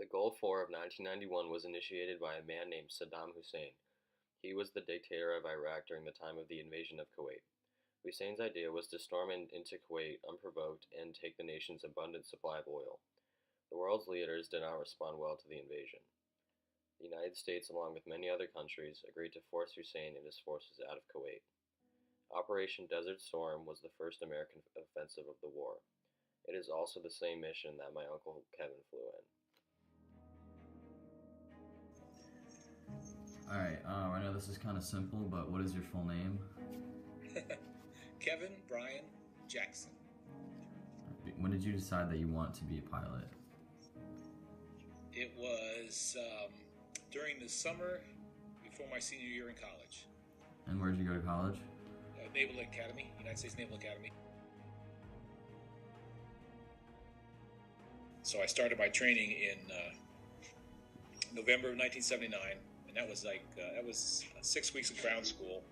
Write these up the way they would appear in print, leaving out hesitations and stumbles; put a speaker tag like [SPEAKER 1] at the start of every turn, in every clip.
[SPEAKER 1] The Gulf War of 1991 was initiated by a man named Saddam Hussein. He was the dictator of Iraq during the time of the invasion of Kuwait. Hussein's idea was to storm into Kuwait unprovoked and take the nation's abundant supply of oil. The world's leaders did not respond well to the invasion. The United States, along with many other countries, agreed to force Hussein and his forces out of Kuwait. Operation Desert Storm was the first American offensive of the war. It is also the same mission that my uncle Kevin flew in.
[SPEAKER 2] All right. I know this is kind of simple, but what is your full name?
[SPEAKER 3] Kevin Brian Jackson.
[SPEAKER 2] When did you decide that you want to be a pilot?
[SPEAKER 3] It was during the summer before my senior year in college.
[SPEAKER 2] And where did you go to college?
[SPEAKER 3] Naval Academy, United States Naval Academy. So I started my training in November of 1979, and that was 6 weeks of ground school,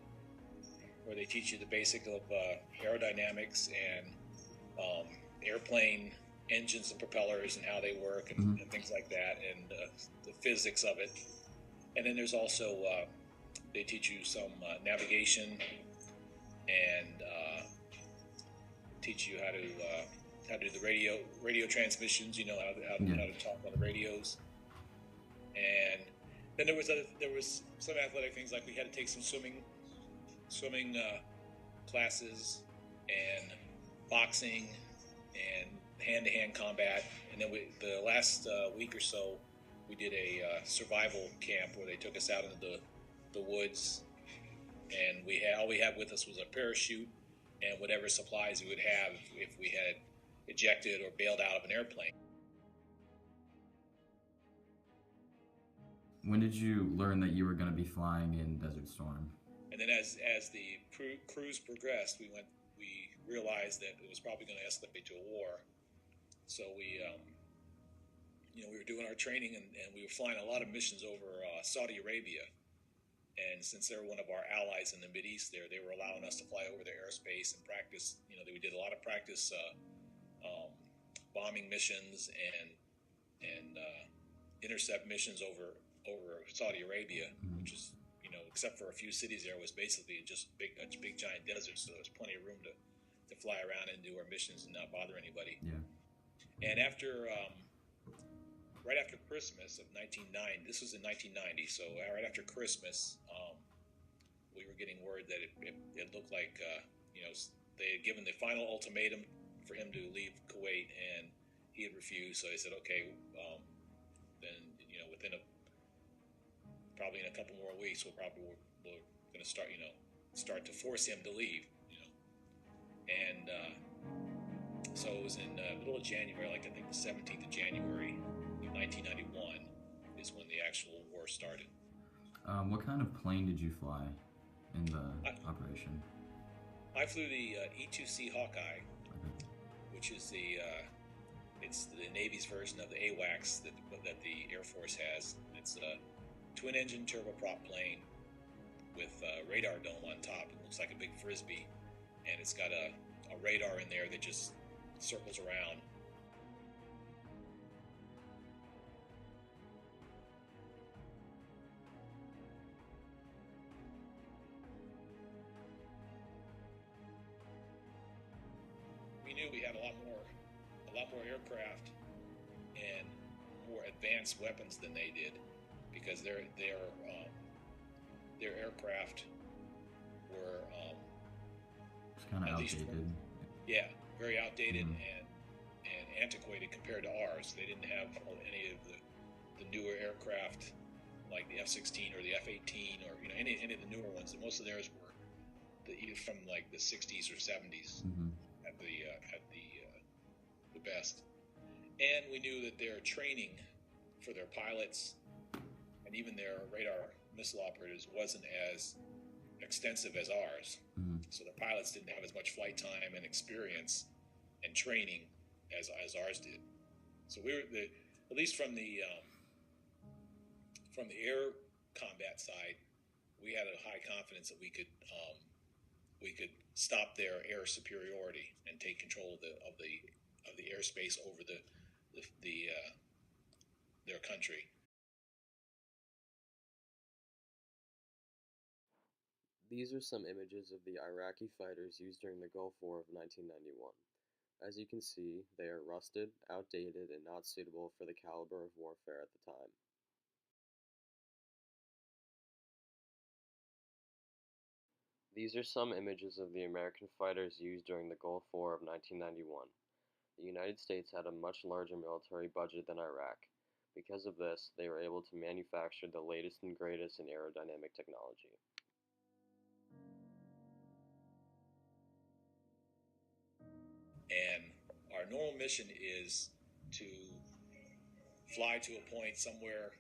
[SPEAKER 3] where they teach you the basic of aerodynamics and airplane engines and propellers and how they work and things like that, and the physics of it. And then there's also they teach you some navigation and teach you how to do the radio transmissions. You know how to talk on the radios. And then there was some athletic things, like we had to take some swimming classes and boxing and hand-to-hand combat. And then the last week or so, we did a survival camp where they took us out into the woods, and all we had with us was a parachute and whatever supplies we would have if we had ejected or bailed out of an airplane.
[SPEAKER 2] When did you learn that you were going to be flying in Desert Storm?
[SPEAKER 3] And then as the cruise progressed, we realized that it was probably going to escalate to a war. So we were doing our training, and we were flying a lot of missions over Saudi Arabia. And since they're one of our allies in the Mideast there, they were allowing us to fly over their airspace and practice. We did a lot of practice bombing missions and intercept missions over Saudi Arabia, which is, except for a few cities there, was basically just a big giant desert. So there was plenty of room to fly around and do our missions and not bother anybody.
[SPEAKER 2] Yeah.
[SPEAKER 3] And right after Christmas of 1990, this was in 1990, so right after Christmas, we were getting word that it looked like, they had given the final ultimatum for him to leave Kuwait, and he had refused. So they said, okay, then, within probably in a couple more weeks, we're going to start to force him to leave, And so it was in the middle of January, I think the 17th of January, 1991 is when the actual war started.
[SPEAKER 2] What kind of plane did you fly in the operation?
[SPEAKER 3] I flew the E-2C Hawkeye, which is it's the Navy's version of the AWACS that the Air Force has. It's a twin-engine turboprop plane with a radar dome on top. It looks like a big frisbee, and it's got a radar in there that just circles around. We knew we had a lot more aircraft and more advanced weapons than they did, because their aircraft were
[SPEAKER 2] it's kind of outdated.
[SPEAKER 3] Very outdated and antiquated compared to ours. They didn't have any of the newer aircraft like the F-16 or the F-18 or any of the newer ones. And most of theirs were either from like the 60s or 70s at the best. And we knew that their training for their pilots and even their radar missile operators wasn't as extensive as ours. So the pilots didn't have as much flight time and experience and training as ours did. So we were at least from the air combat side, we had a high confidence that we could stop their air superiority and take control of the airspace over the their country.
[SPEAKER 1] These are some images of the Iraqi fighters used during the Gulf War of 1991. As you can see, they are rusted, outdated, and not suitable for the caliber of warfare at the time. These are some images of the American fighters used during the Gulf War of 1991. The United States had a much larger military budget than Iraq. Because of this, they were able to manufacture the latest and greatest in aerodynamic technology.
[SPEAKER 3] And our normal mission is to fly to a point somewhere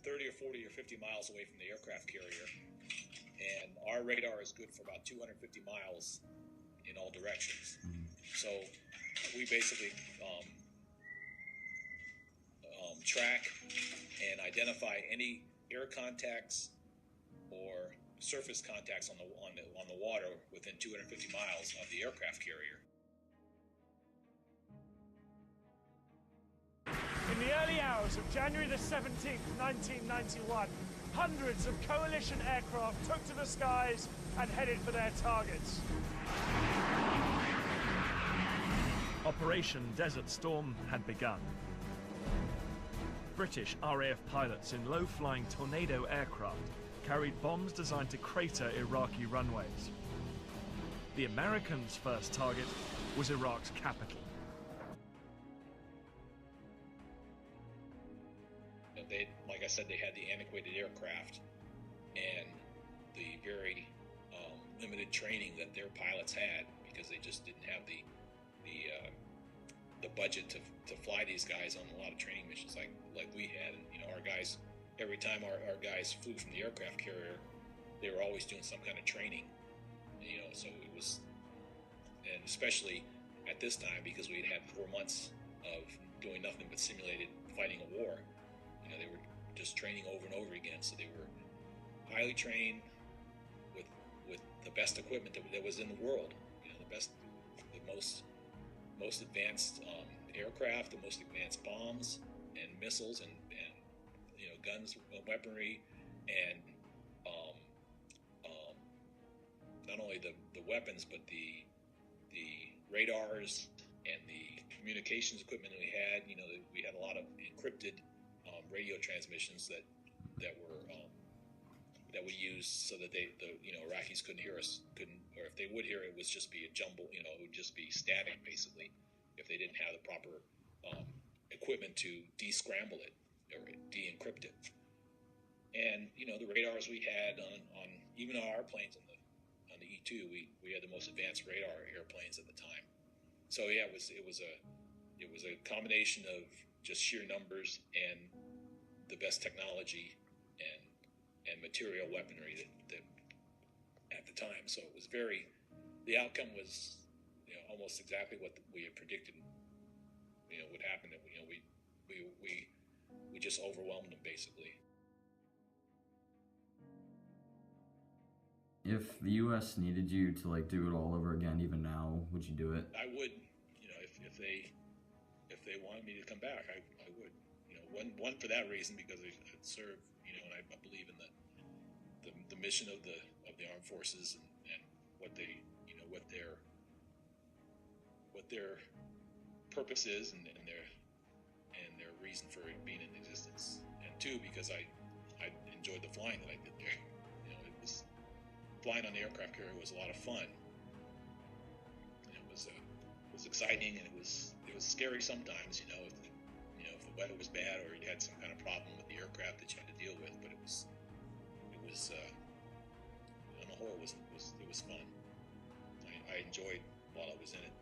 [SPEAKER 3] 30 or 40 or 50 miles away from the aircraft carrier. And our radar is good for about 250 miles in all directions. So we basically track and identify any air contacts or surface contacts on the water within 250 miles of the aircraft carrier.
[SPEAKER 4] In the early hours of January the 17th, 1991, hundreds of coalition aircraft took to the skies and headed for their targets. Operation Desert Storm had begun. British RAF pilots in low-flying Tornado aircraft carried bombs designed to crater Iraqi runways. The Americans' first target was Iraq's capital.
[SPEAKER 3] Like I said, they had the antiquated aircraft and the very limited training that their pilots had, because they just didn't have the budget to fly these guys on a lot of training missions like we had. And our guys, every time our guys flew from the aircraft carrier, they were always doing some kind of training. So it was, and especially at this time, because we'd had 4 months of doing nothing but simulated fighting a war. They were just training over and over again, so they were highly trained with the best equipment that was in the world. The most advanced aircraft, the most advanced bombs and missiles and guns, weaponry, and not only the weapons, but the radars and the communications equipment that we had. We had a lot of encrypted radio transmissions that we used so that the Iraqis couldn't hear us, or if they would hear it would just be a jumble. It would just be static basically, if they didn't have the proper equipment to de-scramble it or de-encrypt it. And the radars we had on even on our planes on the E-2, we had the most advanced radar airplanes at the time. So yeah, it was a combination of just sheer numbers and the best technology and material weaponry that at the time. So it was the outcome was almost exactly what we had predicted would happen. That we just overwhelmed them basically.
[SPEAKER 2] If the U.S. needed you to do it all over again, even now, would you do it?
[SPEAKER 3] I would. If they wanted me to come back, I would. One for that reason, because I served, and I believe in the mission of the armed forces and what they, what their purpose is and their reason for being in existence. And two, because I enjoyed the flying that I did there. It was flying on the aircraft carrier was a lot of fun. And it was exciting, and it was scary sometimes. If the weather was bad or you had some kind of problem with the aircraft that you had to deal with, but it was on the whole it was fun. I enjoyed while I was in it.